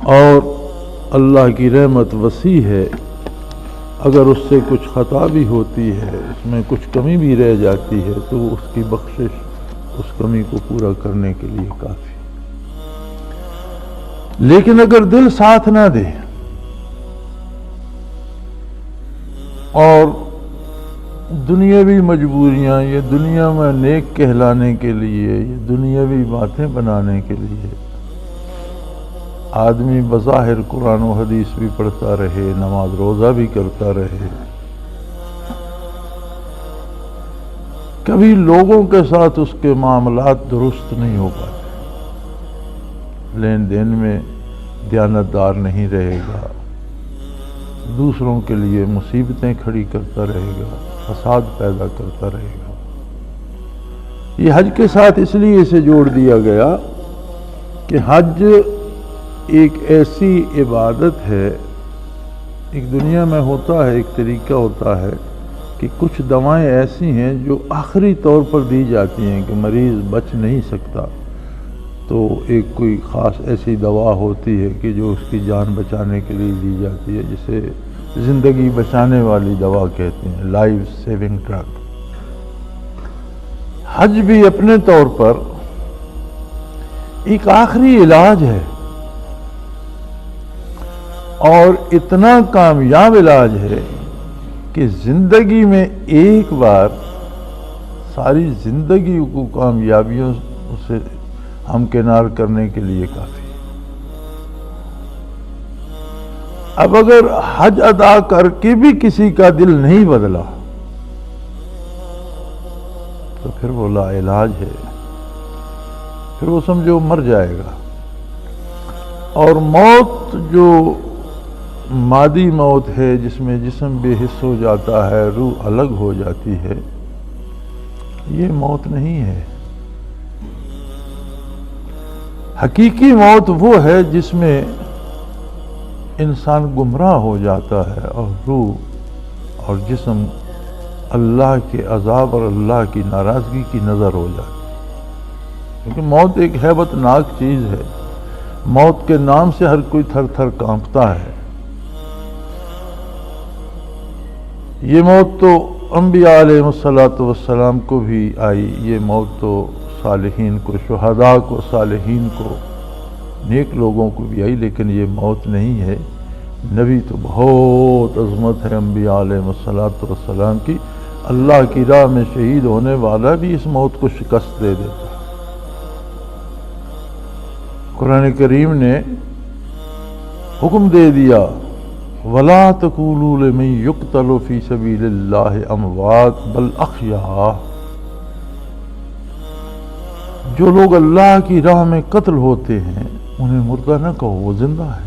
اور اللہ کی رحمت وسیع ہے، اگر اس سے کچھ خطا بھی ہوتی ہے، اس میں کچھ کمی بھی رہ جاتی ہے تو اس کی بخشش اس کمی کو پورا کرنے کے لیے کافی۔ لیکن اگر دل ساتھ نہ دے اور دنیاوی مجبوریاں، یہ دنیا میں نیک کہلانے کے لیے، یہ دنیاوی باتیں بنانے کے لیے آدمی بظاہر قرآن و حدیث بھی پڑھتا رہے، نماز روزہ بھی کرتا رہے، کبھی لوگوں کے ساتھ اس کے معاملات درست نہیں ہو پاتے، لین دین میں دیانتدار نہیں رہے گا، دوسروں کے لیے مصیبتیں کھڑی کرتا رہے گا، فساد پیدا کرتا رہے گا۔ یہ حج کے ساتھ اس لیے اسے جوڑ دیا گیا کہ حج ایک ایسی عبادت ہے، ایک دنیا میں ہوتا ہے، ایک طریقہ ہوتا ہے کہ کچھ دوائیں ایسی ہیں جو آخری طور پر دی جاتی ہیں کہ مریض بچ نہیں سکتا، تو ایک کوئی خاص ایسی دوا ہوتی ہے کہ جو اس کی جان بچانے کے لیے دی جاتی ہے، جسے زندگی بچانے والی دوا کہتے ہیں، لائف سیونگ ڈرگ۔ حج بھی اپنے طور پر ایک آخری علاج ہے، اور اتنا کامیاب علاج ہے کہ زندگی میں ایک بار ساری زندگی کو کامیابیوں سے ہمکنار کرنے کے لیے کافی۔ اب اگر حج ادا کر کے بھی کسی کا دل نہیں بدلا تو پھر وہ لا علاج ہے، پھر وہ سمجھو مر جائے گا۔ اور موت جو مادی موت ہے، جس میں جسم بے حس ہو جاتا ہے، روح الگ ہو جاتی ہے، یہ موت نہیں ہے۔ حقیقی موت وہ ہے جس میں انسان گمراہ ہو جاتا ہے اور روح اور جسم اللہ کے عذاب اور اللہ کی ناراضگی کی نظر ہو جاتی ہے۔ کیونکہ موت ایک ہیبت ناک چیز ہے، موت کے نام سے ہر کوئی تھر تھر کانپتا ہے۔ یہ موت تو انبیاء علیہ السلام کو بھی آئی، یہ موت تو صالحین کو، شہداء کو، صالحین کو، نیک لوگوں کو بھی آئی، لیکن یہ موت نہیں ہے۔ نبی تو بہت عظمت ہے انبیاء علیہ السلام کی، اللہ کی راہ میں شہید ہونے والا بھی اس موت کو شکست دے دیتا ہے۔ قرآن کریم نے حکم دے دیا وَلَا تَقُولُوا لِمَن يُقْتَلُ فِي سَبِيلِ اللَّهِ أَمْوَاتٌ بَلْ أَحْيَاءٌ، جو لوگ اللہ کی راہ میں قتل ہوتے ہیں انہیں مردہ نہ کہو، وہ زندہ ہے۔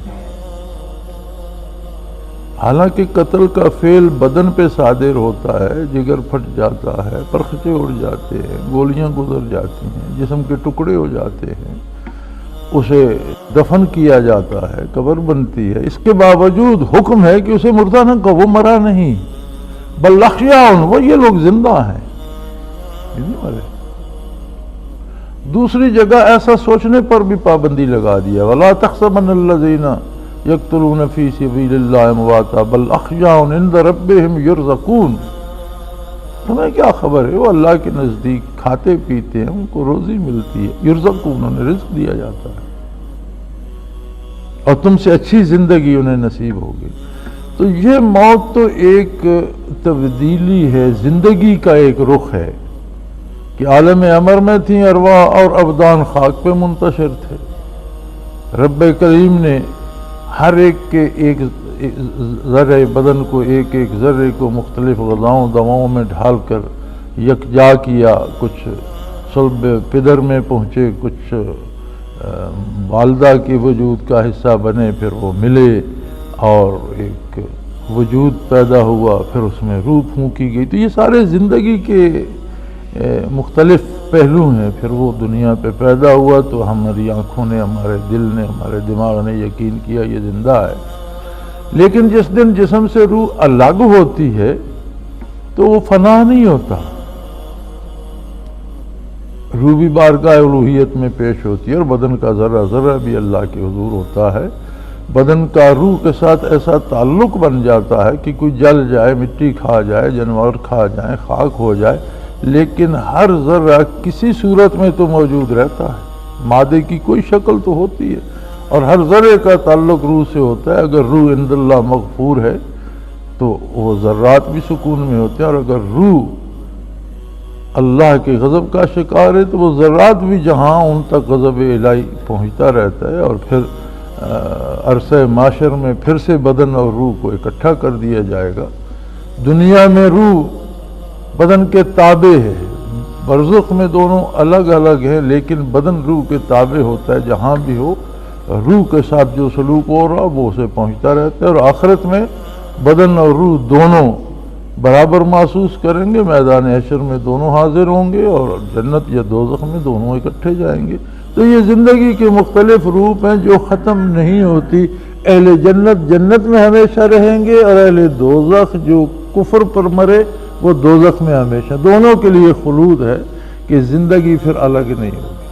حالانکہ قتل کا فعل بدن پہ صادر ہوتا ہے، جگر پھٹ جاتا ہے، پرخچے اڑ جاتے ہیں، گولیاں گزر جاتی ہیں، جسم کے ٹکڑے ہو جاتے ہیں، اسے دفن کیا جاتا ہے، قبر بنتی ہے، اس کے باوجود حکم ہے کہ اسے مردہ نہ کہو، وہ مرا نہیں، بل احیاء، وہ یہ لوگ زندہ ہیں، یہ نہیں مرے۔ دوسری جگہ ایسا سوچنے پر بھی پابندی لگا دیا وَلَا تَحْسَبَنَّ الَّذِينَ يَقْتُلُونَ فِي سَبِيلِ اللَّهِ أَمْوَاتًا بَلْ أَحْيَاءٌ عِندَ رَبِّهِمْ يُرْزَقُونَ، تمہیں کیا خبر ہے، وہ اللہ کے نزدیک کھاتے پیتے ہیں، ان کو روزی ملتی ہے، یرزقون، انہیں رزق دیا جاتا ہے، اور تم سے اچھی زندگی انہیں نصیب ہوگی۔ تو یہ موت تو ایک تبدیلی ہے، زندگی کا ایک رخ ہے کہ عالم امر میں تھیں ارواح اور ابدان خاک پہ منتشر تھے، رب کریم نے ہر ایک کے ایک ذرے بدن کو، ایک ایک ذرے کو مختلف غذاؤں دواؤں میں ڈھال کر یکجا کیا، کچھ صلب پدر میں پہنچے، کچھ والدہ کے وجود کا حصہ بنے، پھر وہ ملے اور ایک وجود پیدا ہوا، پھر اس میں روح پھونکی گئی۔ تو یہ سارے زندگی کے مختلف پہلو ہیں۔ پھر وہ دنیا پہ پیدا ہوا تو ہماری آنکھوں نے، ہمارے دل نے، ہمارے دماغ نے یقین کیا یہ زندہ ہے، لیکن جس دن جسم سے روح الگ ہوتی ہے تو وہ فنا نہیں ہوتا، روح بھی بارگاہ الوہیت میں پیش ہوتی ہے، اور بدن کا ذرہ ذرہ بھی اللہ کے حضور ہوتا ہے۔ بدن کا روح کے ساتھ ایسا تعلق بن جاتا ہے کہ کوئی جل جائے، مٹی کھا جائے، جانور کھا جائیں، خاک ہو جائے، لیکن ہر ذرہ کسی صورت میں تو موجود رہتا ہے۔ مادے کی کوئی شکل تو ہوتی ہے، اور ہر ذرے کا تعلق روح سے ہوتا ہے۔ اگر روح عند اللہ مغفور ہے تو وہ ذرات بھی سکون میں ہوتے ہیں، اور اگر روح اللہ کے غضب کا شکار ہے تو وہ ذرات بھی جہاں ان تک غضب الہی پہنچتا رہتا ہے، اور پھر عرصہ معاشر میں پھر سے بدن اور روح کو اکٹھا کر دیا جائے گا۔ دنیا میں روح بدن کے تابع ہے، برزخ میں دونوں الگ الگ ہیں، لیکن بدن روح کے تابع ہوتا ہے۔ جہاں بھی ہو روح کے ساتھ جو سلوک ہو رہا وہ اسے پہنچتا رہتا ہے، اور آخرت میں بدن اور روح دونوں برابر محسوس کریں گے۔ میدان حشر میں دونوں حاضر ہوں گے، اور جنت یا دوزخ میں دونوں اکٹھے جائیں گے۔ تو یہ زندگی کے مختلف روپ ہیں جو ختم نہیں ہوتی۔ اہل جنت جنت میں ہمیشہ رہیں گے، اور اہل دوزخ جو کفر پر مرے وہ دوزخ میں ہمیشہ۔ دونوں کے لیے خلود ہے کہ زندگی پھر الگ نہیں ہوگی۔